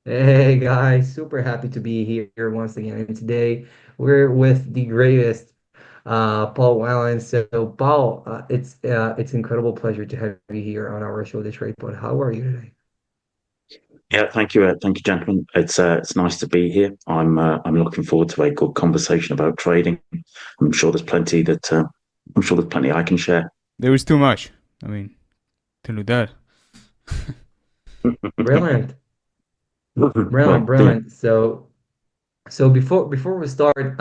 Hey guys, super happy to be here once again. And today we're with the greatest Paul Wallace. So Paul, it's incredible pleasure to have you here on our show, The TradePod. How are you today? Yeah, thank you, gentlemen. It's nice to be here. I'm looking forward to a good conversation about trading. I'm sure there's plenty that I'm sure there's plenty I can share. There was too much. I mean, to do that. Brilliant, brilliant, Well, yeah, brilliant. So before we start,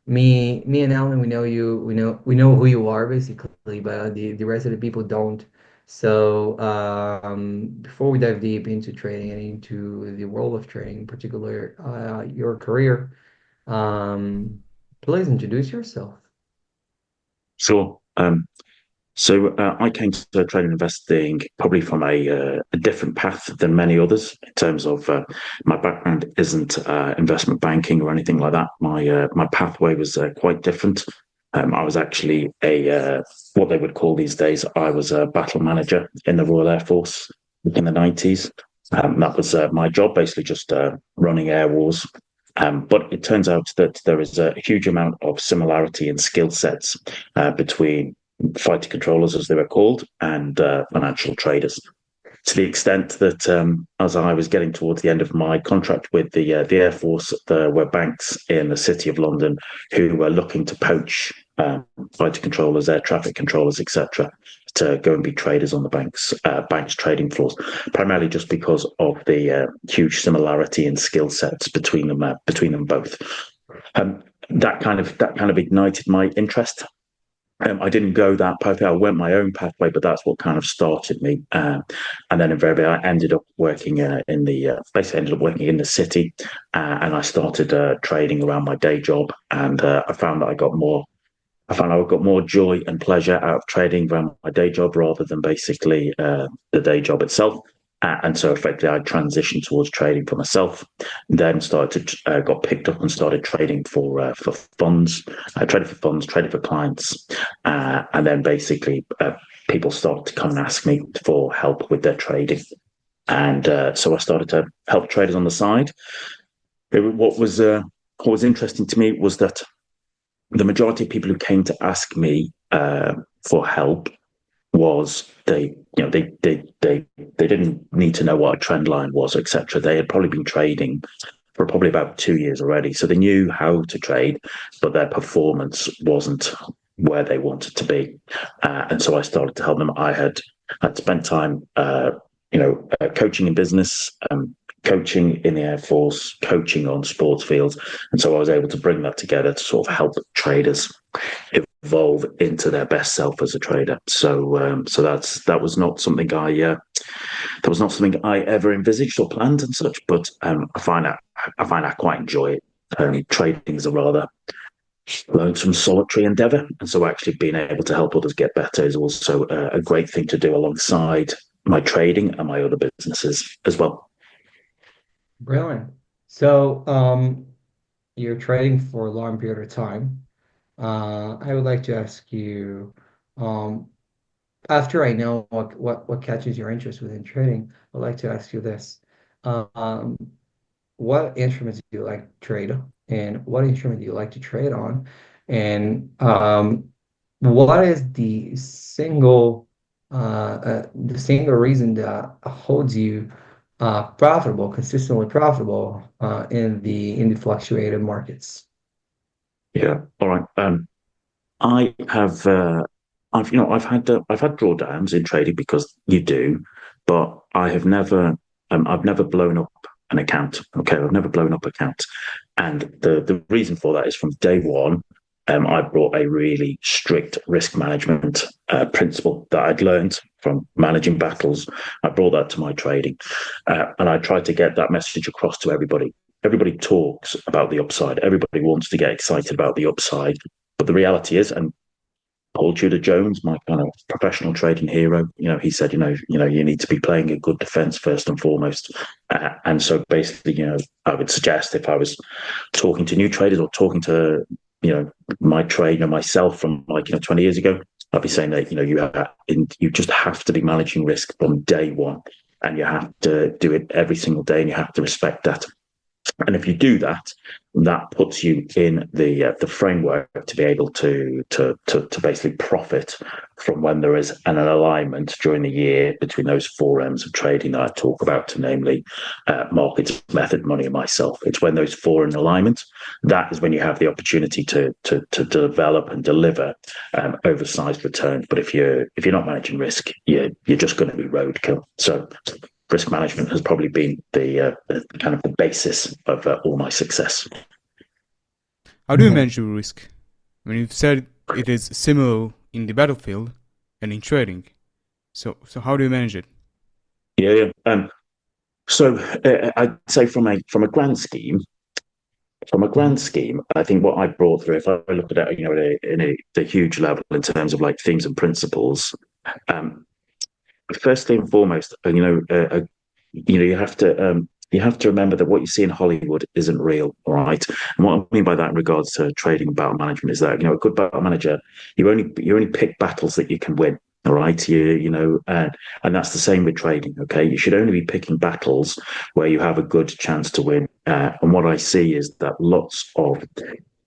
me and Alan, we know you, we know who you are basically, but the rest of the people don't. So before we dive deep into trading and into the world of trading, in particular your career, please introduce yourself. sure. So I came to trade investing probably from a different path than many others in terms of my background isn't investment banking or anything like that. My pathway was quite different. I was actually a what they would call these days. I was a battle manager in the Royal Air Force in the 90s. That was my job, basically just running air wars. But it turns out that there is a huge amount of similarity in skill sets between fighter controllers, as they were called, and financial traders. To the extent that as I was getting towards the end of my contract with the Air Force, there were banks in the City of London who were looking to poach fighter controllers, air traffic controllers, etc., to go and be traders on the banks trading floors, primarily just because of the huge similarity in skill sets between them both. That kind of ignited my interest. I didn't go that pathway. I went my own pathway, but that's what kind of started me. And then invariably, I ended up working basically ended up working in the city, and I started trading around my day job. And I found that I got more. I found I got more joy and pleasure out of trading around my day job rather than basically the day job itself. And so effectively, I transitioned towards trading for myself. Then started to got picked up and started trading for funds. I traded for funds, traded for clients, and then basically people started to come and ask me for help with their trading. And so I started to help traders on the side. What was interesting to me was that the majority of people who came to ask me for help was they didn't need to know what a trend line was, etc. They had probably been trading for probably about 2 years already, so they knew how to trade, but their performance wasn't where they wanted to be, and so I started to help them. I'd spent time, coaching in business. Coaching in the Air Force, coaching on sports fields. And so I was able to bring that together to sort of help traders evolve into their best self as a trader. So that was not something I ever envisaged or planned and such. But I find I quite enjoy it. Trading is a rather lonesome, solitary endeavor, and so actually being able to help others get better is also a great thing to do alongside my trading and my other businesses as well. Brilliant. So you're trading for a long period of time. I would like to ask you, um, after I know what catches your interest within trading, I'd like to ask you this. Um, what instruments do you like to trade, and what instrument do you like to trade on? And what is the single reason that holds you profitable, consistently profitable in the fluctuated markets? Yeah. All right. I have I've had drawdowns in trading because you do, but I've never blown up an account. Okay, I've never blown up account, and the reason for that is from day one. I brought a really strict risk management principle that I'd learned from managing battles. I brought that to my trading, and I tried to get that message across to everybody. Everybody talks about the upside. Everybody wants to get excited about the upside, but the reality is, and Paul Tudor Jones, my kind of professional trading hero, he said, you need to be playing a good defense first and foremost. And so basically, I would suggest if I was talking to new traders or talking to, my trainer myself from 20 years ago, I'd be saying that, you just have to be managing risk from day one. and you have to do it every single day, and you have to respect that. And if you do that, that puts you in the framework to be able to basically profit from when there is an alignment during the year between those four M's of trading that I talk about, namely markets, method, money, and myself. It's when those four are in alignment, that is when you have the opportunity to develop and deliver oversized returns. But if you're not managing risk, you're just going to be roadkill. So risk management has probably been the kind of the basis of all my success. How do you manage your risk? I mean, you've said it is similar in the battlefield and in trading. So how do you manage it? Yeah. So I'd say from a grand scheme, I think what I brought through, if I look at it, in a huge level in terms of like themes and principles, firstly and foremost, you have to remember that what you see in Hollywood isn't real, all right? And what I mean by that in regards to trading and battle management is that a good battle manager, you only pick battles that you can win. All right, and that's the same with trading. Okay, you should only be picking battles where you have a good chance to win. And what I see is that lots of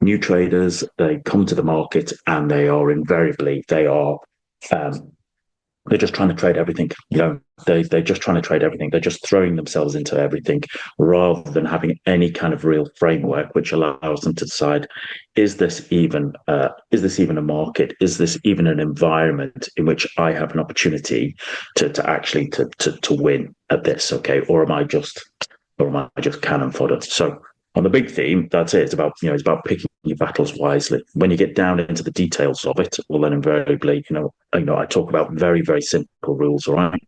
new traders, they come to the market and um, they're just trying to trade everything. They're just trying to trade everything. They're just throwing themselves into everything rather than having any kind of real framework which allows them to decide: is this even a market? Is this even an environment in which I have an opportunity to actually to win at this? Okay, or am I just cannon fodder? So on the big theme, that's it. It's about picking your battles wisely. When you get down into the details of it, well, then invariably, I talk about very, very simple rules. All right.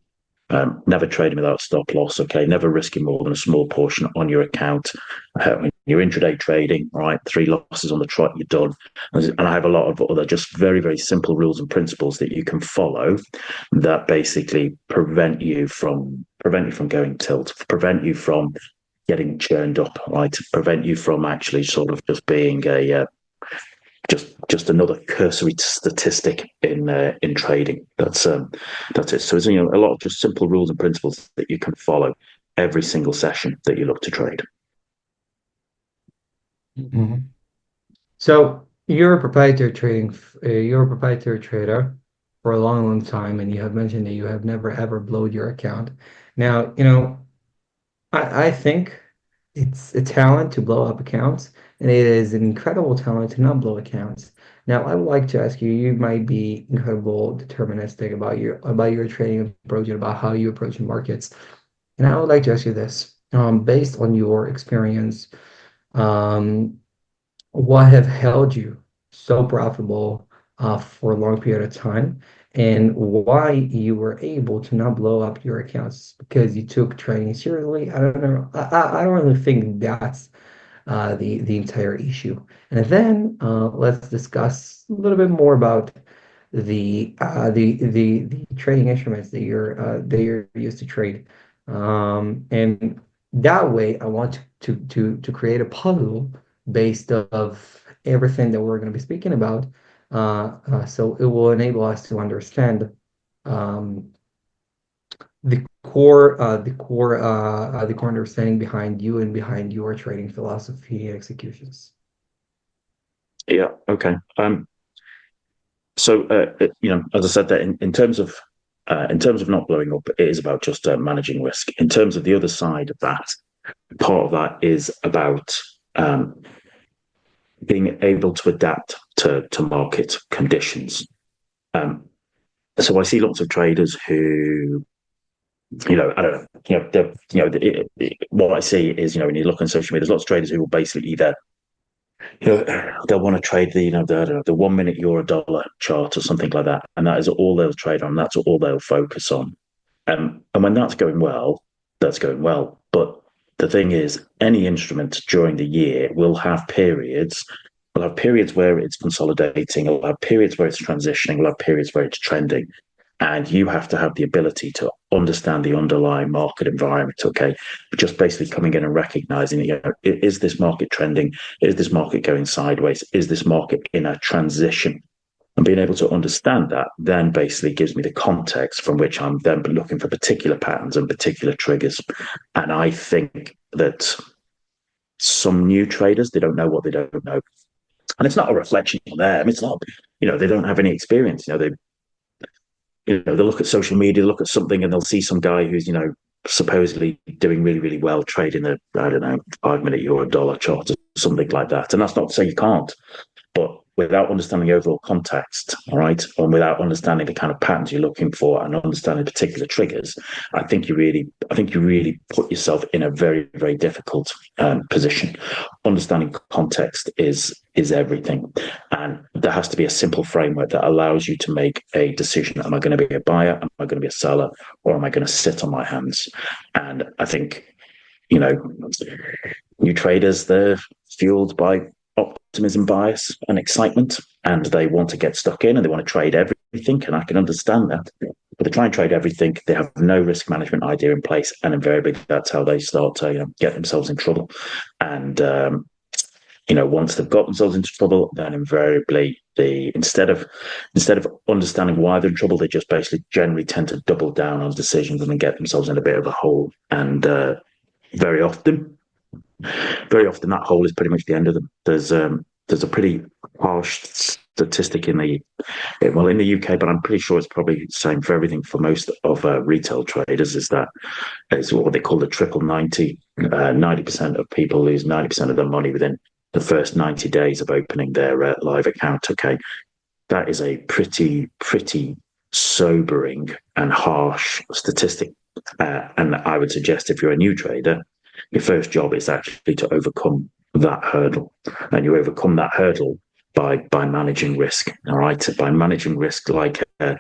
Never trading without stop loss. Okay. Never risking more than a small portion on your account. When you're intraday trading, all right, 3 losses on the trot, you're done. And I have a lot of other just very, very simple rules and principles that you can follow that basically prevent you from going tilt, prevent you from getting churned up, right? Prevent you from actually sort of just being a just another cursory statistic in trading. That's it. So it's a lot of just simple rules and principles that you can follow every single session that you look to trade. Mm-hmm. So you're a proprietary you're a proprietary trader for a long, long time, and you have mentioned that you have never ever blowed your account. Now, I think it's a talent to blow up accounts, and it is an incredible talent to not blow accounts. Now, I would like to ask you, you might be incredible deterministic about your trading approach and about how you approach the markets. And I would like to ask you this, based on your experience, um, what have held you so profitable for a long period of time, and why you were able to not blow up your accounts because you took trading seriously? I don't know. I don't really think that's the entire issue. And then let's discuss a little bit more about the trading instruments that you're used to trade. And that way, I want to create a puzzle based of everything that we're going to be speaking about. So it will enable us to understand um, the core understanding behind you and behind your trading philosophy and executions. Yeah. Okay. So as I said, that in terms of not blowing up, it is about just managing risk. In terms of the other side of that, part of that is about um, being able to adapt to market conditions. Um, so I see lots of traders who, I don't know, what I see is, when you look on social media, there's lots of traders who will basically either, they'll want to trade the 1 minute euro dollar chart or something like that, and that is all they'll trade on. That's all they'll focus on. And when that's going well, that's going well. But the thing is, any instrument during the year will have periods. We'll have periods where it's consolidating. We'll have periods where it's transitioning. We'll have periods where it's trending. And you have to have the ability to understand the underlying market environment. Okay, just basically coming in and recognizing, is this market trending? Is this market going sideways? Is this market in a transition? And being able to understand that then basically gives me the context from which I'm then looking for particular patterns and particular triggers. And I think that some new traders, they don't know what they don't know. And it's not a reflection on them. It's not, they don't have any experience. They look at social media, look at something, and they'll see some guy who's, supposedly doing really, really well trading the, I don't know, 5 minute euro dollar chart or something like that. And that's not to say you can't, but without understanding the overall context, all right, and without understanding the kind of patterns you're looking for and understanding particular triggers, I think you really put yourself in a very, very difficult position. Understanding context is everything, and there has to be a simple framework that allows you to make a decision: am I going to be a buyer? Am I going to be a seller? Or am I going to sit on my hands? And I think, new traders, they're fueled by optimism bias and excitement, and they want to get stuck in and they want to trade everything, and I can understand that. But they try and trade everything, they have no risk management idea in place, and invariably that's how they start to get themselves in trouble. And once they've got themselves into trouble, then invariably instead of understanding why they're in trouble, they just basically generally tend to double down on decisions and then get themselves in a bit of a hole. And very often that hole is pretty much the end of them. There's a pretty harsh statistic in the UK, but I'm pretty sure it's probably the same for everything for most of retail traders, is that it's what they call the triple 90. 90% of people lose 90% of their money within the first 90 days of opening their live account. Okay, that is a pretty sobering and harsh statistic. And I would suggest if you're a new trader, your first job is actually to overcome that hurdle, and you overcome that hurdle by managing risk. All right, by managing risk like a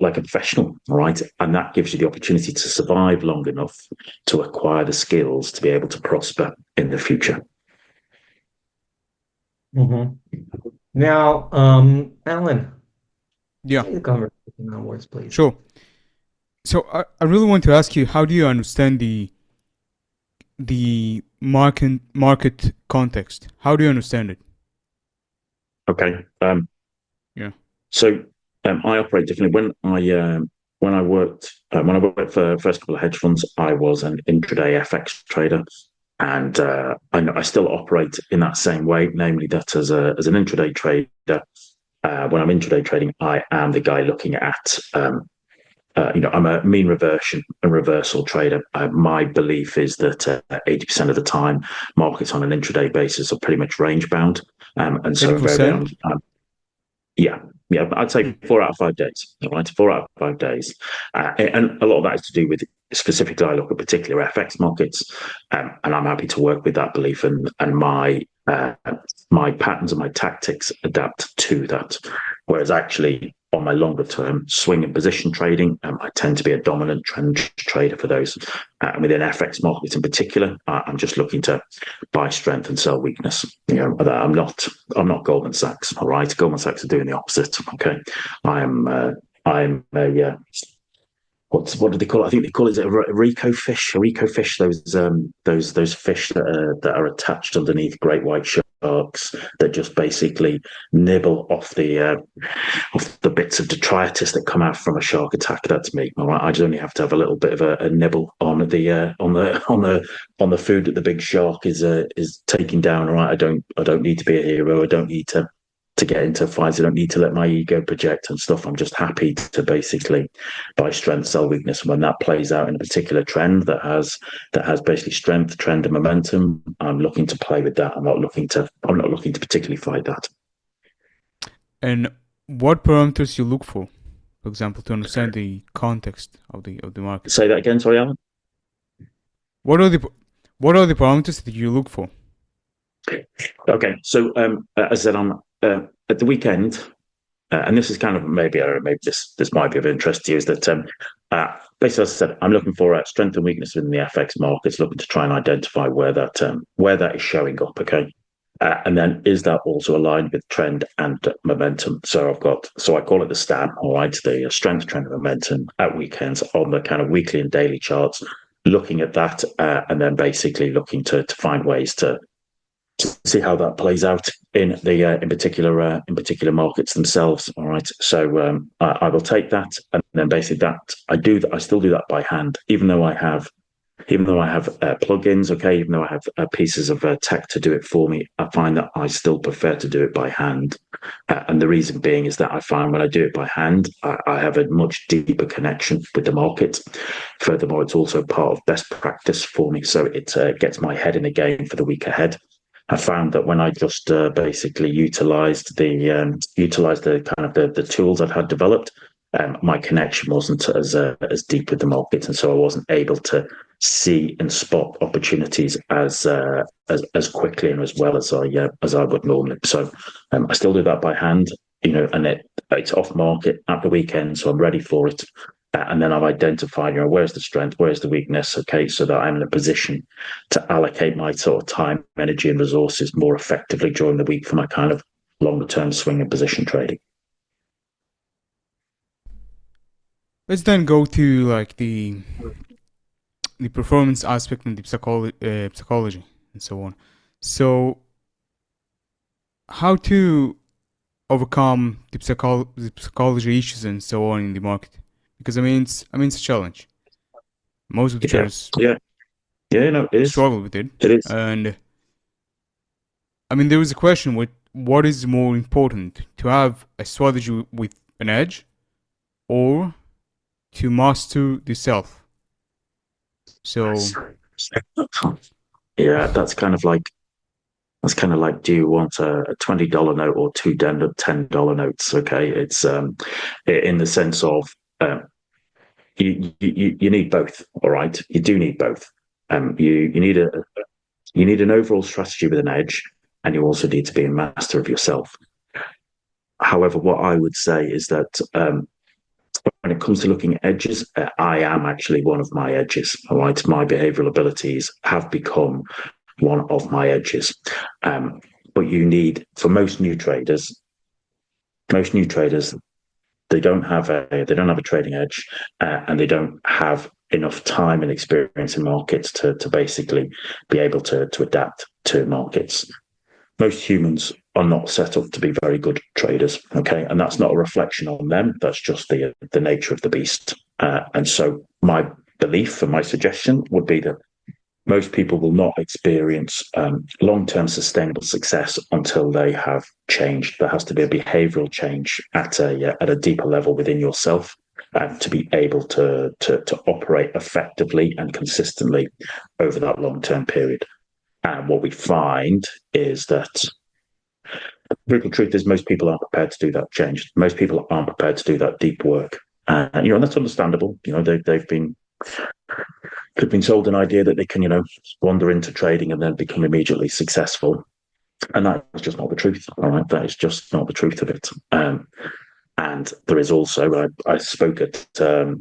professional. All right, and that gives you the opportunity to survive long enough to acquire the skills to be able to prosper in the future. Mm-hmm. Now, Alan, Yeah, take the conversation onwards, please. sure. So I really want to ask you, how do you understand the market context? How do you understand it? Okay. Yeah. So I operate differently. When I worked for the first couple of hedge funds, I was an intraday FX trader, and I still operate in that same way, namely that as an intraday trader, when I'm intraday trading, I am the guy looking at. I'm a mean reversion and reversal trader. My belief is that 80% of the time, markets on an intraday basis are pretty much range bound, and so 80%? yeah, I'd say 4 out of 5 days. All right, 4 out of 5 days, and a lot of that is to do with specifically I look at particular FX markets, and I'm happy to work with that belief, and my patterns and my tactics adapt to that. Whereas actually on my longer term swing and position trading, I tend to be a dominant trend trader for those. And within FX markets in particular, I'm just looking to buy strength and sell weakness. I'm not Goldman Sachs. All right, Goldman Sachs are doing the opposite. Okay, I'm a what do they call it? I think they call it a Rico fish. A Rico fish. Those fish that are attached underneath great white sharks that just basically nibble off the bits of detritus that come out from a shark attack. That's me. All right. I just only have to have a little bit of a nibble on the food that the big shark is taking down. All right. I don't need to be a hero. I don't need to get into fights. I don't need to let my ego project and stuff. I'm just happy to basically buy strength, sell weakness. And when that plays out in a particular trend that has basically strength, trend, and momentum, I'm looking to play with that. I'm not looking to particularly fight that. And what parameters you look for example, to understand the context of the market? Say that again, sorry, Alan. What are the parameters that you look for? Okay, so as I said, I'm at the weekend, and this is kind of maybe this might be of interest to you, is that basically, as I said, I'm looking for strength and weakness within the FX markets, looking to try and identify where that is showing up. Okay, and then is that also aligned with trend and momentum? So I call it the STAM, all right, the strength, trend, and momentum at weekends on the kind of weekly and daily charts, looking at that, and then basically looking to find ways to see how that plays out in the in particular markets themselves. All right, so I will take that, and then basically that I do that. I still do that by hand, even though I have plugins, okay, even though I have pieces of tech to do it for me, I find that I still prefer to do it by hand. And the reason being is that I find when I do it by hand, I have a much deeper connection with the market. Furthermore, it's also part of best practice for me. So it gets my head in the game for the week ahead. I found that when I just basically utilized the kind of the tools I'd had developed, my connection wasn't as deep with the market, and so I wasn't able to see and spot opportunities as quickly and as well as I would normally. So I still do that by hand, and it's off market at the weekend, so I'm ready for it. And then I've identified, where's the strength, where's the weakness, okay, so that I'm in a position to allocate my sort of time, energy, and resources more effectively during the week for my kind of longer term swing and position trading. Let's then go to like the performance aspect and the psychology and so on. So, how to overcome the psychology issues and so on in the market? Because it's a challenge. Most of the traders it is. struggle with it. It is. And there was a question with what is more important, to have a strategy with an edge or to master the self? So yeah, that's kind of like, do you want a $20 note or two $10 notes? Okay, it's in the sense of you need both. All right, you do need both. You need an overall strategy with an edge, and you also need to be a master of yourself. However, what I would say is that when it comes to looking at edges, I am actually one of my edges. All right, my behavioral abilities have become one of my edges. But you need, for most new traders, they don't have a trading edge, and they don't have enough time and experience in markets to basically be able to adapt to markets. Most humans are not set up to be very good traders, okay, and that's not a reflection on them. That's just the nature of the beast. And so my belief and my suggestion would be that most people will not experience long-term sustainable success until they have changed. There has to be a behavioral change at a deeper level within yourself to be able to operate effectively and consistently over that long-term period. And what we find is that the brutal truth is most people aren't prepared to do that change. Most people aren't prepared to do that deep work. And that's understandable. They've been sold an idea that they can, wander into trading and then become immediately successful. And that's just not the truth. All right. That is just not the truth of it. And there is also, I spoke at a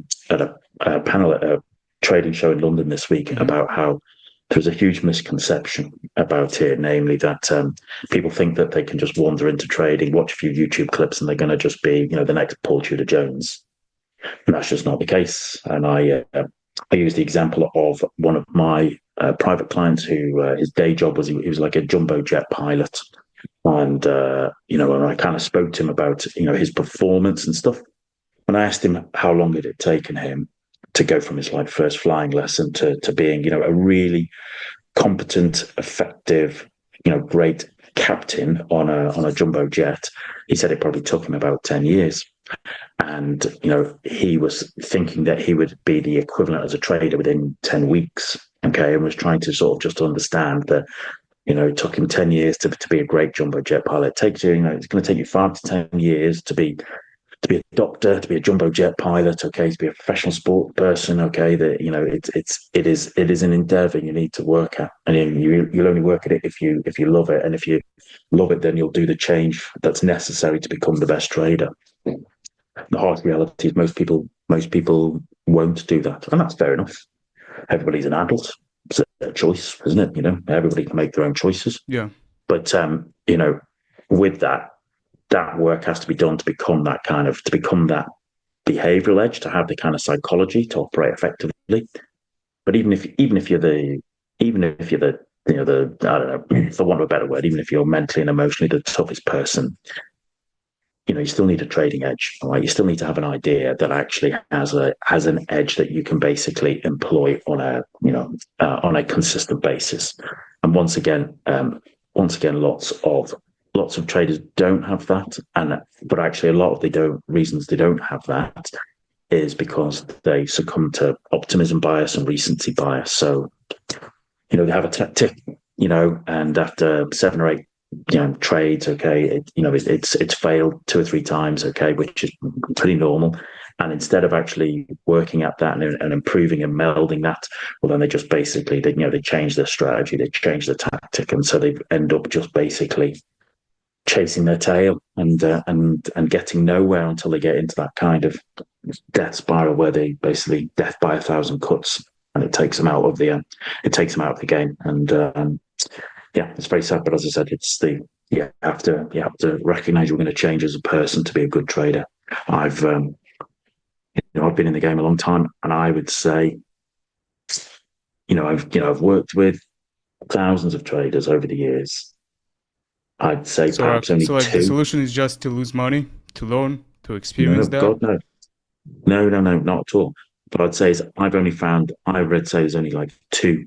panel at a trading show in London this week about how there's a huge misconception about it, namely that people think that they can just wander into trading, watch a few YouTube clips, and they're going to just be, the next Paul Tudor Jones. And that's just not the case. And I use the example of one of my private clients who his day job was he was like a jumbo jet pilot, and and I kind of spoke to him about his performance and stuff. When I asked him how long had it taken him to go from his first flying lesson to being a really competent, effective, great captain on a jumbo jet, he said it probably took him about 10 years. And he was thinking that he would be the equivalent as a trader within 10 weeks, okay, and was trying to sort of just understand that it took him 10 years to be a great jumbo jet pilot. It takes you, it's going to take you 5 to 10 years to be a doctor, to be a jumbo jet pilot, okay, to be a professional sport person, okay, that it is an endeavor you need to work at, and you'll only work at it if you love it, and if you love it, then you'll do the change that's necessary to become the best trader. The harsh reality is most people won't do that, and that's fair enough. Everybody's an adult; it's a choice, isn't it? Everybody can make their own choices. Yeah, but with that work has to be done to become that behavioral edge, to have the kind of psychology to operate effectively. But even if you're the I don't know, for want of a better word, even if you're mentally and emotionally the toughest person, you still need a trading edge, right? You still need to have an idea that actually has an edge that you can basically employ on a consistent basis. And lots of traders don't have that, but actually a lot of the reasons they don't have that is because they succumb to optimism bias and recency bias. So they have a tick, and after 7 or 8 trades, okay, it's failed 2 or 3 times, okay, which is pretty normal. And instead of actually working at that and improving and melding that, well, then they just basically they change their strategy, they change the tactic, and so they end up just basically chasing their tail and getting nowhere until they get into that kind of death spiral where they basically death by 1,000 cuts, and it takes them out of the game. And yeah, it's very sad, but as I said, you have to recognize you're going to change as a person to be a good trader. I've been in the game a long time, and I would say, I've worked with thousands of traders over the years. I'd say perhaps only So like the two. solution is just to lose money, to learn, to No, experience that. God, no. No, no, no, not at all. But I'd say I would say there's only like two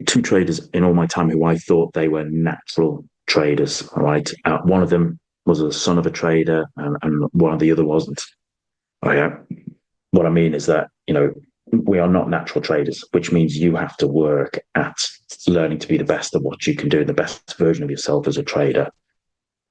traders in all my time who I thought they were natural traders. All right. One of them was a son of a trader, and one of the other wasn't. Oh, yeah. What I mean is that, we are not natural traders, which means you have to work at learning to be the best of what you can do, the best version of yourself as a trader.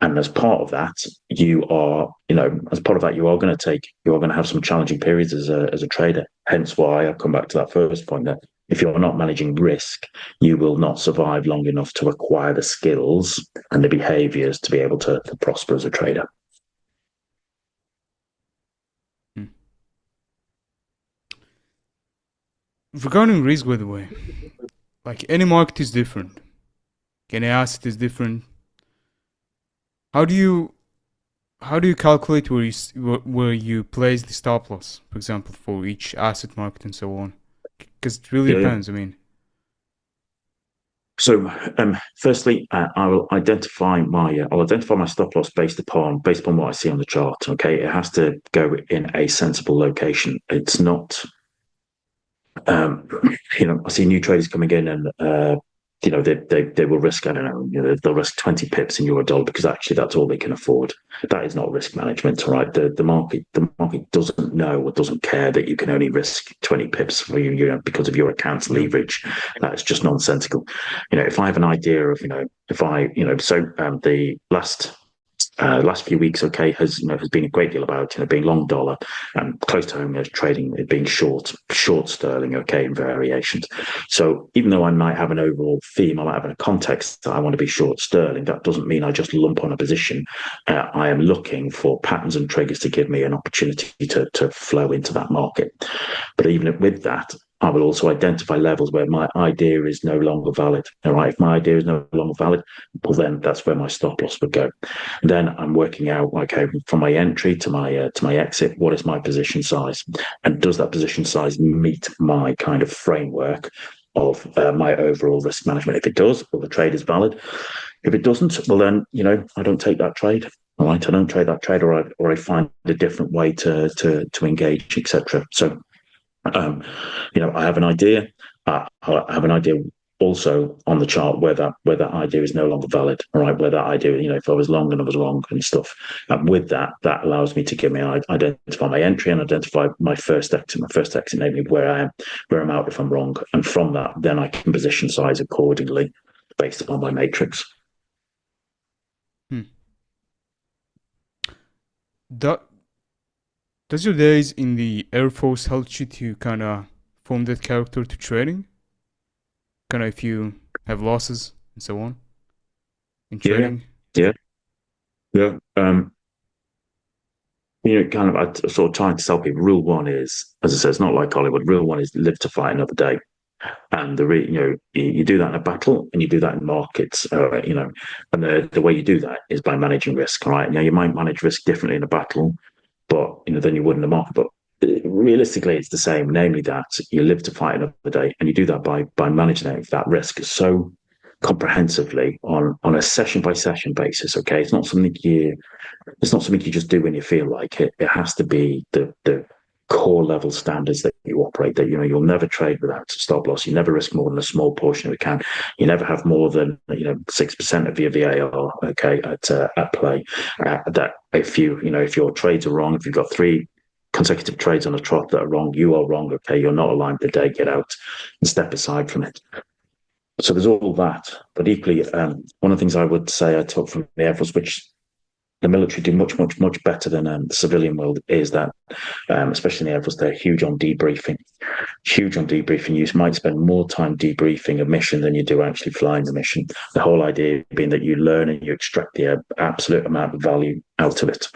And as part of that, you are going to have some challenging periods as a trader. Hence why I've come back to that first point that if you're not managing risk, you will not survive long enough to acquire the skills and the behaviors to be able to prosper as a trader. Hmm. Regarding risk, by the way, like any market is different, any asset is different. How do you calculate where you place the stop loss, for example, for each asset market and so on? Because it really Yeah. depends. I mean, So, firstly, I'll identify my stop loss based upon what I see on the chart. Okay, it has to go in a sensible location. It's not, I see new traders coming in and they will risk, I don't know, they'll risk 20 pips in euro dollar because actually that's all they can afford. That is not risk management, right? The market doesn't know or doesn't care that you can only risk 20 pips for because of your account's leverage. That's just nonsensical. If I have an idea of, the last few weeks, okay, has been a great deal about being long dollar and close to home trading, it being short sterling, okay, in variations. So even though I might have an overall theme, I might have a context that I want to be short sterling, that doesn't mean I just lump on a position. I am looking for patterns and triggers to give me an opportunity to flow into that market. But even with that, I will also identify levels where my idea is no longer valid. All right, if my idea is no longer valid, well, then that's where my stop loss would go. And then I'm working out, okay, from my entry to my exit, what is my position size, and does that position size meet my kind of framework of my overall risk management? If it does, well, the trade is valid. If it doesn't, well, then I don't take that trade. All right, I don't trade that trade, or I find a different way to engage, etc. So I have an idea. I have an idea also on the chart where that idea is no longer valid. All right, where that idea, if I was long and I was wrong and stuff. And with that allows me to give me identify my entry and identify my first exit. My first exit, namely where I'm out if I'm wrong. And from that, then I can position size accordingly based upon my matrix. hmm. Does your days in the Air Force help you to kind of form that character to trading? Kind of if you have losses and so on in trading? Yeah. Kind of, I sort of trying to tell people. Rule one is, as I said, it's not like Hollywood. Rule one is live to fight another day, and you do that in a battle, and you do that in markets. And the way you do that is by managing risk. All right, now you might manage risk differently in a battle, but than you would in a market. But realistically, it's the same. Namely, that you live to fight another day, and you do that by managing that risk so comprehensively on a session by session basis. Okay, it's not something you just do when you feel like it. It has to be the core level standards that you operate. That you'll never trade without stop loss. You never risk more than a small portion of it can. You never have more than 6% of your VAR. Okay, at play. That if if your trades are wrong, if you've got three consecutive trades on a trot that are wrong, you are wrong. Okay, you're not aligned with the day. Get out and step aside from it. So there's all that. But equally, one of the things I would say I took from the Air Force, which the military do much, much, much better than the civilian world, is that, especially in the Air Force, they're huge on debriefing. Huge on debriefing. You might spend more time debriefing a mission than you do actually flying the mission. The whole idea being that you learn and you extract the absolute amount of value out of it.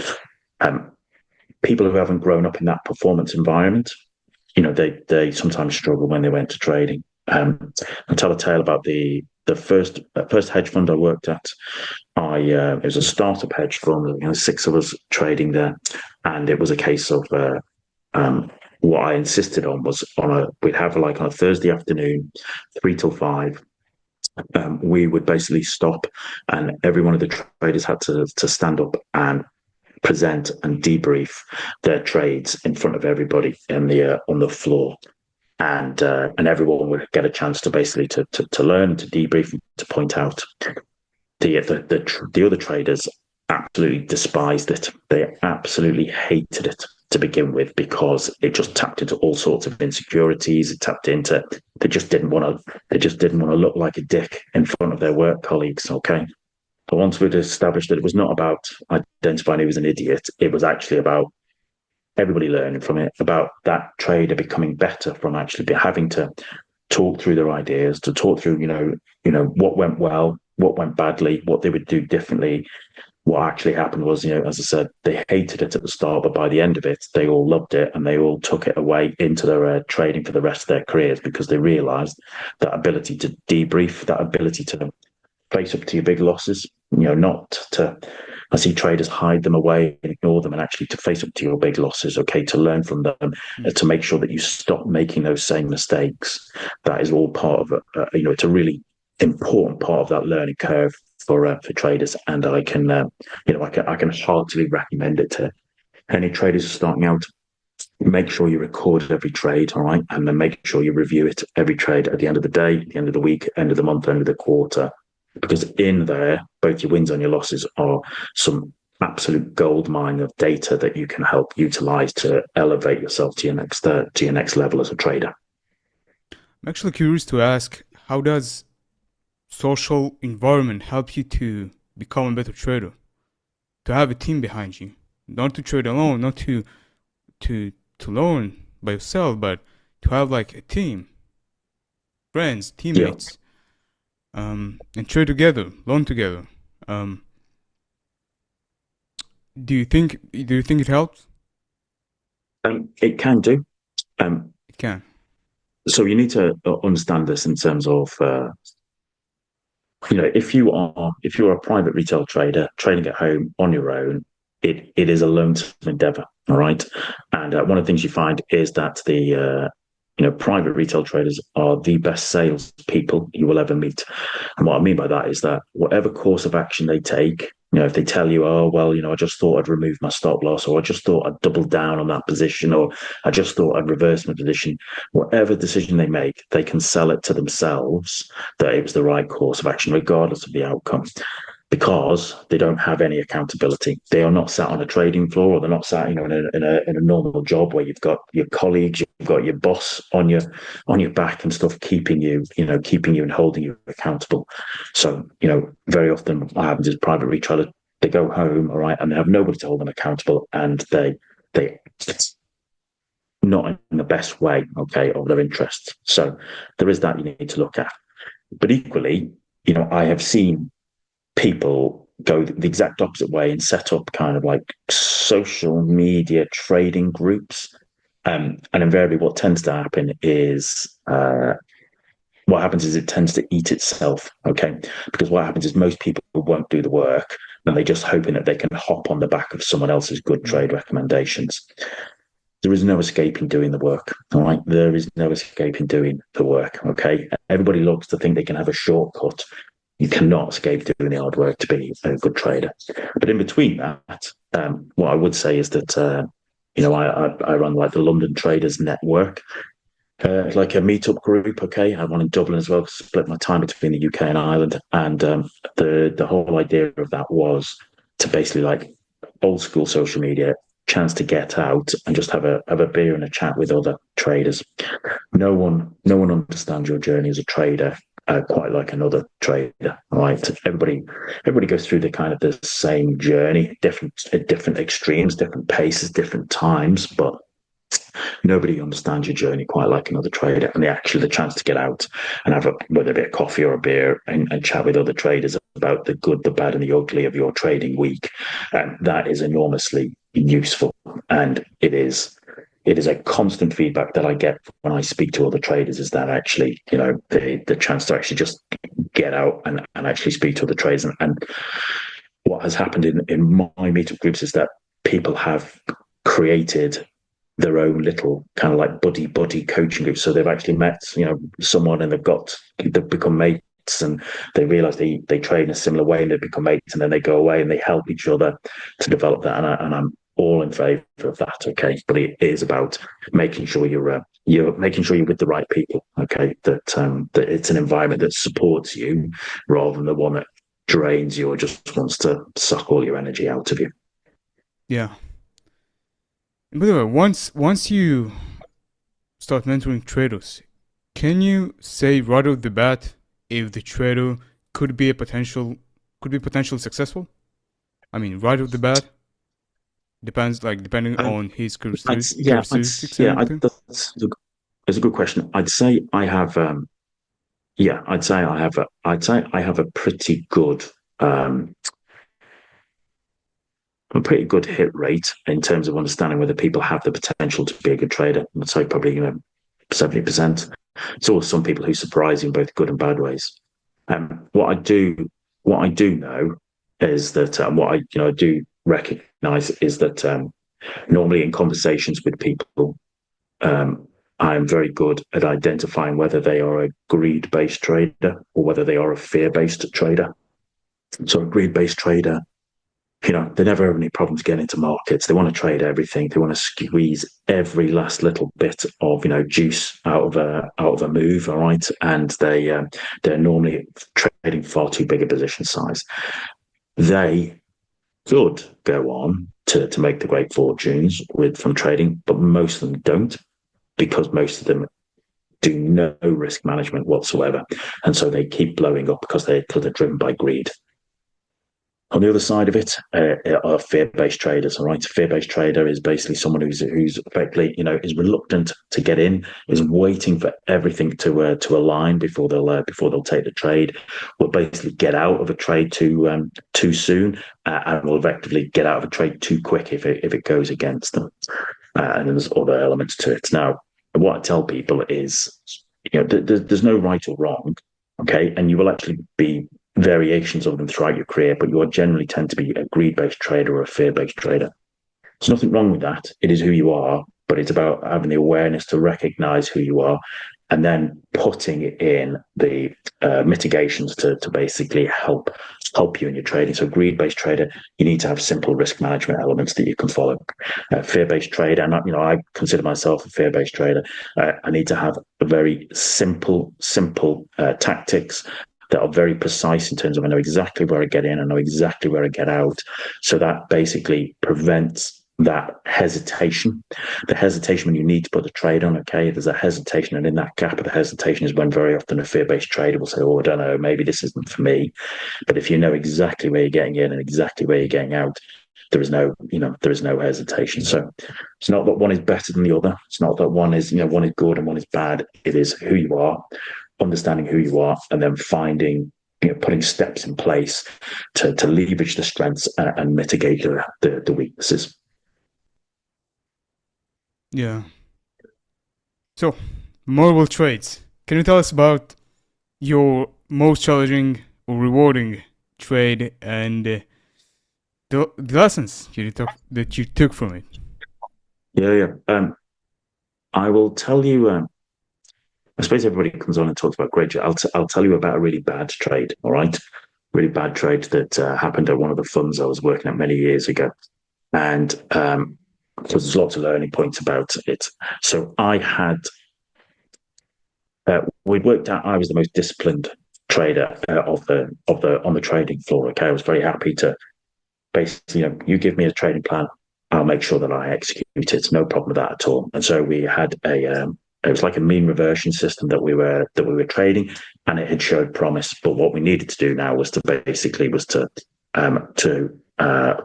People who haven't grown up in that performance environment, they sometimes struggle when they went to trading. I'll tell a tale about the first hedge fund I worked at. It was a startup hedge fund. 6 of us trading there, and it was a case of what I insisted on was we'd have on a Thursday afternoon, 3 till 5. We would basically stop, and every one of the traders had to stand up and present and debrief their trades in front of everybody on the floor. And everyone would get a chance to basically to learn, to debrief, to point out. The other traders absolutely despised it. They absolutely hated it to begin with, because it just tapped into all sorts of insecurities. It tapped into they just didn't want to look like a dick in front of their work colleagues. Okay. But once we'd established that it was not about identifying who was an idiot, it was actually about everybody learning from it, about that trader becoming better from actually having to talk through their ideas, to talk through, what went well, what went badly, what they would do differently. What actually happened was, as I said, they hated it at the start, but by the end of it, they all loved it, and they all took it away into their trading for the rest of their careers, because they realized that ability to debrief, that ability to face up to your big losses, not to, I see traders hide them away and ignore them, and actually to face up to your big losses, okay, to learn from them, to make sure that you stop making those same mistakes. That is all part of it. It's a really important part of that learning curve for traders, and I can heartily recommend it to any traders who are starting out. Make sure you record every trade, all right, and then make sure you review it every trade at the end of the day, the end of the week, end of the month, end of the quarter, because in there, both your wins and your losses are some absolute gold mine of data that you can help utilize to elevate yourself to your next level as a trader. I'm actually curious to ask, how does social environment help you to become a better trader? To have a team behind you, not to trade alone, not to learn by yourself, but to have like a team, friends, teammates. And trade together, learn together. Do you think it helps? It can do. It can. So you need to understand this in terms of, if you're a private retail trader trading at home on your own, it is a lonesome endeavor. All right, and one of the things you find is that the private retail traders are the best sales people you will ever meet. And what I mean by that is that whatever course of action they take, if they tell you, oh, well, I just thought I'd remove my stop loss, or I just thought I'd double down on that position, or I just thought I'd reverse my position, whatever decision they make, they can sell it to themselves that it was the right course of action, regardless of the outcome, because they don't have any accountability. They are not sat on a trading floor, or they're not sat, in a normal job where you've got your colleagues, you've got your boss on your back and stuff, keeping you and holding you accountable. So, very often what happens is private retailers, they go home, all right, and they have nobody to hold them accountable, and they not in the best way, okay, of their interests. So there is that you need to look at. But equally, I have seen people go the exact opposite way and set up kind of like social media trading groups. And invariably what tends to happen is it tends to eat itself. Okay. Because what happens is most people won't do the work, and they're just hoping that they can hop on the back of someone else's good trade recommendations. there is no escaping doing the work. All right. There is no escaping doing the work. Okay. Everybody loves to think they can have a shortcut. You cannot escape doing the hard work to be a good trader. But in between that, what I would say is that, I run like the London Traders Network, like a meetup group. Okay. I have one in Dublin as well, split my time between the UK and Ireland. And the whole idea of that was to basically like old school social media, chance to get out and just have a beer and a chat with other traders. No one understands your journey as a trader quite like another trader, right? Everybody goes through the kind of the same journey, different extremes, different paces, different times, but nobody understands your journey quite like another trader. And the chance to get out and have whether it be a coffee or a beer and chat with other traders about the good, the bad, and the ugly of your trading week, that is enormously useful. And it is a constant feedback that I get when I speak to other traders is that actually, the chance to actually just get out and actually speak to other traders. And what has happened in my meetup groups is that people have created their own little kind of like buddy coaching group. So they've actually met, someone and they've become mates and they realize they trade in a similar way and they become mates and then they go away and they help each other to develop that. And I'm all in favor of that. Okay. But it is about making sure you're making sure you're with the right people. Okay. That it's an environment that supports you rather than the one that drains you or just wants to suck all your energy out of you. Yeah. And by the way, once you start mentoring traders, can you say right off the bat if the trader could be potentially successful? I mean, right off the bat, depending on his characteristics and everything. That's a good question. I'd say I have. I'd say I have a pretty good a pretty good hit rate in terms of understanding whether people have the potential to be a good trader. I'd say probably 70%. It's always some people who surprise you in both good and bad ways. What I do know is that what I do recognize is that normally in conversations with people, I'm very good at identifying whether they are a greed-based trader or whether they are a fear-based trader. So a greed-based trader, they never have any problems getting into markets. They want to trade everything. They want to squeeze every last little bit of juice out of a move. All right, and they're normally trading far too big a position size. They could go on to make the great fortunes from trading, but most of them don't because most of them do no risk management whatsoever, and so they keep blowing up because they're driven by greed. On the other side of it are fear-based traders. All right, a fear-based trader is basically someone who's effectively, is reluctant to get in, is waiting for everything to align before they'll take the trade. Will basically get out of a trade too soon, and will effectively get out of a trade too quick if it goes against them. And there's other elements to it. Now, what I tell people is, there's no right or wrong, okay, and you will actually be variations of them throughout your career, but you will generally tend to be a greed-based trader or a fear-based trader. There's nothing wrong with that. It is who you are, but it's about having the awareness to recognize who you are and then putting in the mitigations to basically help you in your trading. So greed-based trader, you need to have simple risk management elements that you can follow. Fear-based trader, and I consider myself a fear-based trader. I need to have a very simple tactics that are very precise in terms of I know exactly where I get in, I know exactly where I get out. So that basically prevents that hesitation. The hesitation when you need to put the trade on, okay, there's a hesitation, and in that gap of the hesitation is when very often a fear-based trader will say, I don't know, maybe this isn't for me. But if you know exactly where you're getting in and exactly where you're getting out, there is no hesitation. So it's not that one is better than the other. It's not that one is good and one is bad. It is who you are, understanding who you are, and then putting steps in place to leverage the strengths and mitigate the weaknesses. Yeah. So, memorable trades. Can you tell us about your most challenging or rewarding trade and the lessons that you took from it? Yeah, yeah. I will tell you. I suppose everybody comes on and talks about great trade. I'll tell you about a really bad trade. All right, really bad trade that happened at one of the funds I was working at many years ago, and so there's lots of learning points about it. So I had we'd worked out I was the most disciplined trader of the on the trading floor. Okay, I was very happy to basically, you give me a trading plan, I'll make sure that I execute it. No problem with that at all. And so we had it was like a mean reversion system that we were trading, and it had showed promise. But what we needed to do now was to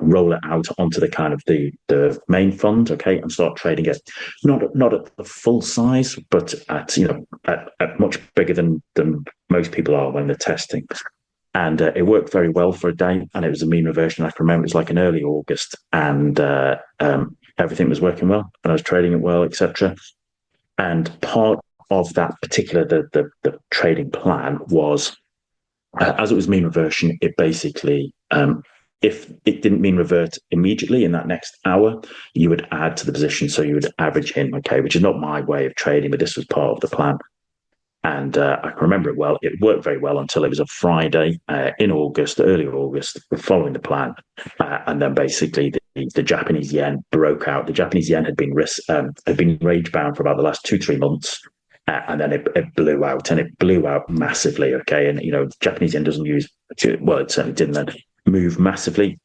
roll it out onto the kind of the main fund, okay, and start trading it, not at the full size, but at much bigger than most people are when they're testing. And it worked very well for a day, and it was a mean reversion. I can remember it was like in early August, and everything was working well, and I was trading it well, etc. And part of that particular the trading plan was, as it was mean reversion, it basically if it didn't mean revert immediately in that next hour, you would add to the position, so you would average in, okay, which is not my way of trading, but this was part of the plan. And I can remember it well. It worked very well until it was a Friday in August, early August, following the plan. And then basically the Japanese yen broke out. The Japanese yen had been rage bound for about the last 2-3 months. And then it blew out, and it blew out massively. Okay. And, the Japanese yen doesn't well, it certainly didn't then move massively,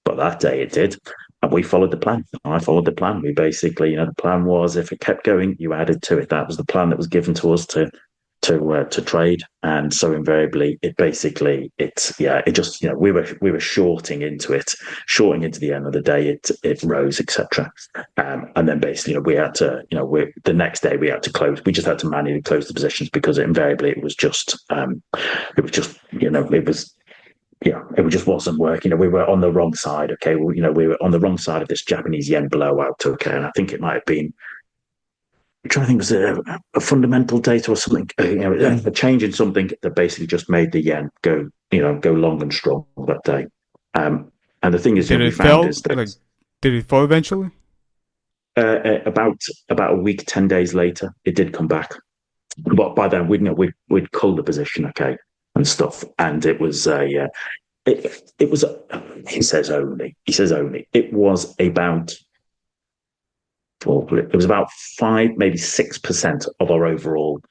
but that day it did. And we followed the plan. I followed the plan. We basically, the plan was, if it kept going, you added to it. That was the plan that was given to us to trade. And so invariably it just, we were shorting into the end of the day, it rose, etc. And then basically, we had to, the next day we had to close. We just had to manually close the positions, because invariably it was just it just wasn't working. We were on the wrong side. Okay, we were on the wrong side of this Japanese yen blowout. Okay, and I think it might have been, I'm trying to think, was it a fundamental data or something? A change in something that basically just made the yen go long and strong that day. And the thing is, Did we it found fall? is that Did it fall eventually? about a week, 10 days later, it did come back. But by then, we'd culled the position, okay, and stuff, and it was it was. He says only. It was about. Well, it was about 5, maybe 6% of our overall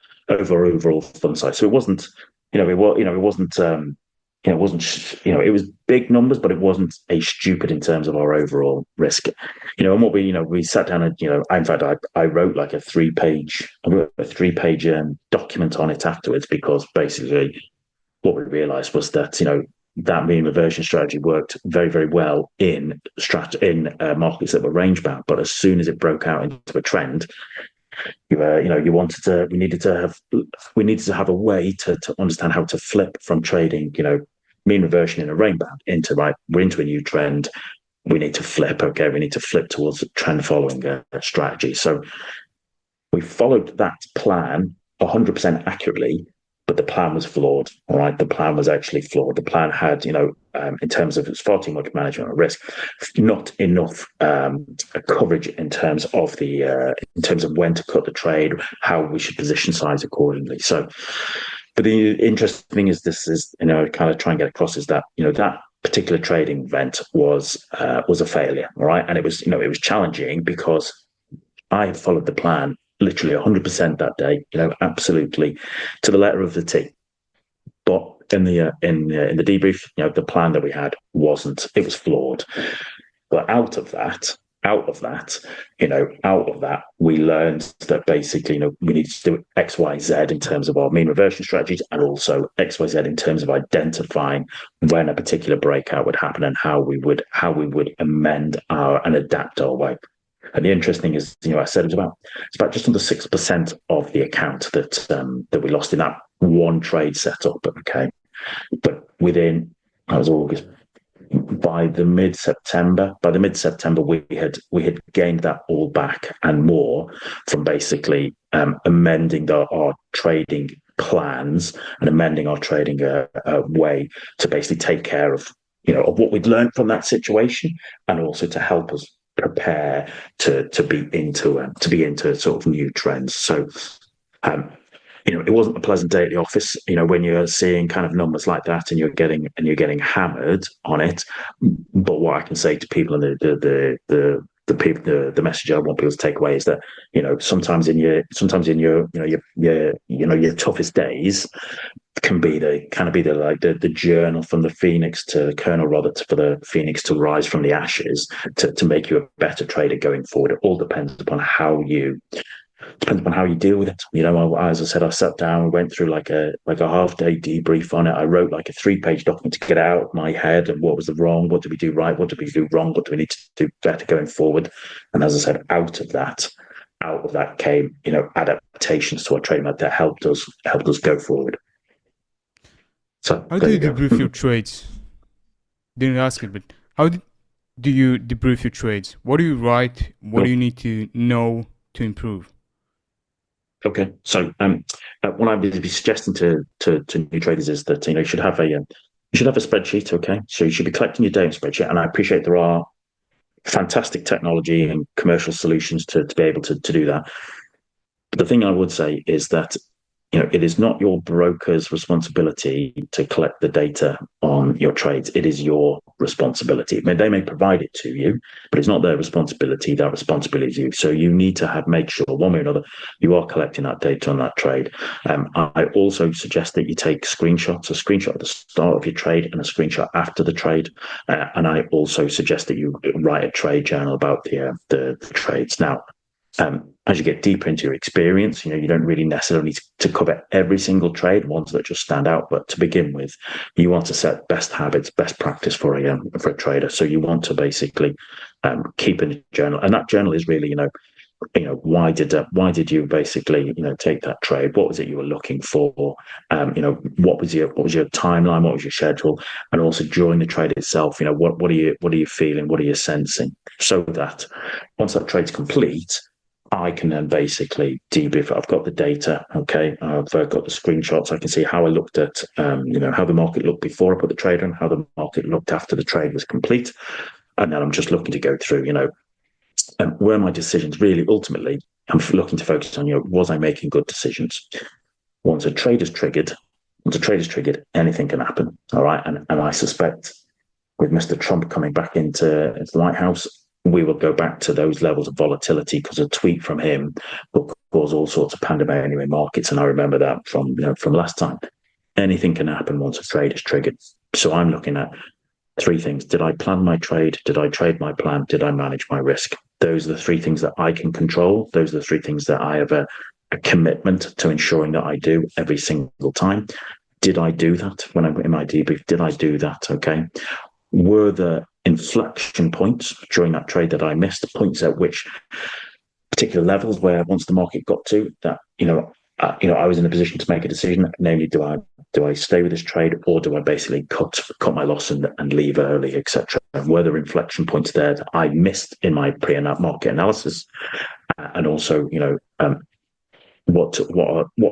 fund size. So it wasn't, it wasn't, it wasn't, it was big numbers, but it wasn't a stupid in terms of our overall risk. And what we sat down and, in fact, I wrote like a 3-page, document on it afterwards, because basically what we realized was that, that mean reversion strategy worked very, very well in markets that were range bound. But as soon as it broke out into a trend, we needed to have a way to understand how to flip from trading, mean reversion in a range bound into, right, we're into a new trend. We need to flip. Okay, we need to flip towards a trend following strategy. So we followed that plan 100% accurately, but the plan was flawed. All right, the plan was actually flawed. The plan had, in terms of, it's far too much management of risk, not enough coverage in terms of when to cut the trade, how we should position size accordingly. So, but the interesting thing is, this is, kind of try and get across, is that, that particular trading event was a failure. All right, and it was challenging, because I had followed the plan literally 100% that day, absolutely to the letter of the T. But in the debrief, the plan that we had wasn't. It was flawed. But out of that, we learned that basically, we need to do X, Y, Z in terms of our mean reversion strategies, and also X, Y, Z in terms of identifying when a particular breakout would happen, and how we would amend and adapt our way. And the interesting thing is, I said it's about just under 6% of the account that we lost in that one trade setup. Okay, but that was August. By the mid September, we had gained that all back and more, from basically amending our trading plans and amending our trading way to basically take care of of what we'd learned from that situation, and also to help us prepare to be into sort of new trends. So um, it wasn't a pleasant day at the office, when you're seeing kind of numbers like that and you're getting hammered on it. But what I can say to people, and the message I want people to take away is that, sometimes in your toughest days can be the journal from the phoenix to the kernel, rather, for the phoenix to rise from the ashes, to make you a better trader going forward. It all depends upon how you deal with it. As I said, I sat down and went through like a half day debrief on it. I wrote like a 3-page document to get out of my head and what was the wrong, what did we do right, what did we do wrong, what do we need to do better going forward. And as I said, out of that came, adaptations to our training that helped us go forward. So How do there you you go. debrief your trades? Didn't ask it, but how do you debrief your trades? What do you write? What do you need to know to improve? Okay, so what I would be suggesting to new traders is that you should have a spreadsheet. Okay, so you should be collecting your data spreadsheet, and I appreciate there are fantastic technology and commercial solutions to be able to do that. But the thing I would say is that it is not your broker's responsibility to collect the data on your trades. It is your responsibility. I mean, they may provide it to you, but it's not their responsibility. Their responsibility is you. So you need to make sure, one way or another, you are collecting that data on that trade. I also suggest that you take screenshots, a screenshot at the start of your trade and a screenshot after the trade. And I also suggest that you write a trade journal about the trades. Now, as you get deeper into your experience, you don't really necessarily need to cover every single trade, ones that just stand out. But to begin with, you want to set best habits, best practice for a trader. So you want to basically keep a journal, and that journal is really, why did you basically take that trade? What was it you were looking for? What was your timeline? What was your schedule? And also during the trade itself, what are you feeling? What are you sensing? So that once that trade's complete, I can then basically debrief. I've got the data. Okay, I've got the screenshots. I can see how I looked at, how the market looked before I put the trade on, how the market looked after the trade was complete, and then I'm just looking to go through, were my decisions really ultimately? I'm looking to focus on, was I making good decisions? Once a trade is triggered, anything can happen. All right, and I suspect with Mr. Trump coming back into the White House, we will go back to those levels of volatility because a tweet from him will cause all sorts of pandemonium in markets. And I remember that from last time. Anything can happen once a trade is triggered. So I'm looking at 3 things. Did I plan my trade? Did I trade my plan? Did I manage my risk? Those are the 3 things that I can control. Those are the 3 things that I have a commitment to ensuring that I do every single time. Did I do that when I'm in my debrief? Did I do that? Okay. Were the inflection points during that trade that I missed, points at which particular levels where once the market got to that, I was in a position to make a decision, namely, do I stay with this trade or do I basically cut my loss and leave early, etc. And were there inflection points there that I missed in my pre-market analysis, and also, what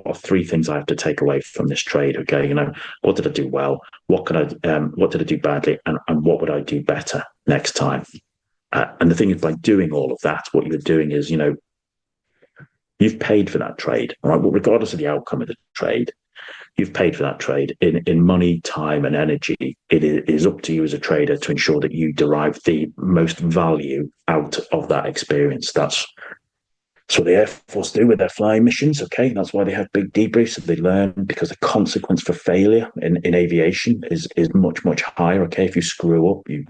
are 3 things I have to take away from this trade? Okay, what did I do well? What did I do badly? And what would I do better next time? And the thing is, by doing all of that, what you're doing is, you've paid for that trade, right? Well, regardless of the outcome of the trade, you've paid for that trade in money, time, and energy. It is up to you as a trader to ensure that you derive the most value out of that experience. That's what the Air Force do with their flying missions. Okay, that's why they have big debriefs, so they learn, because the consequence for failure in aviation is much higher. Okay, if you screw up, you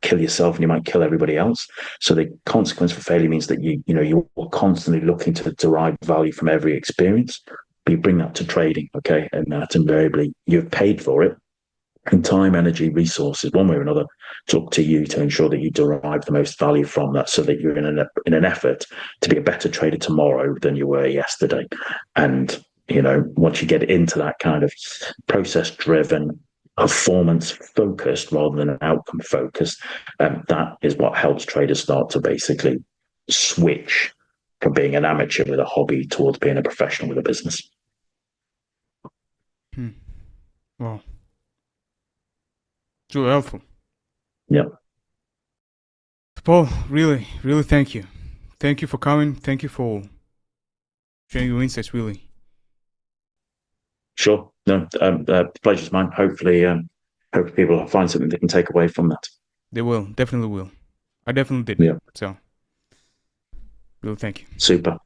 kill yourself and you might kill everybody else. So the consequence for failure means that you are constantly looking to derive value from every experience. But you bring that to trading, okay, and that invariably you've paid for it. And time, energy, resources, one way or another, it's up to you to ensure that you derive the most value from that, so that you're in an effort to be a better trader tomorrow than you were yesterday. And once you get into that kind of process-driven, performance-focused rather than outcome-focused, that is what helps traders start to basically switch from being an amateur with a hobby towards being a professional with a business. Wow. It's really helpful. Yeah. Paul, really, really thank you. Thank you for coming. Thank you for sharing your insights, really. Sure. No, the pleasure's mine. Hopefully people will find something they can take away from that. They will, definitely will. I definitely did. Yeah. So, really thank you. Super.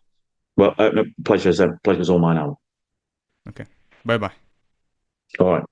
Well, no, pleasure's all mine, Alan. Okay. Bye bye. All right.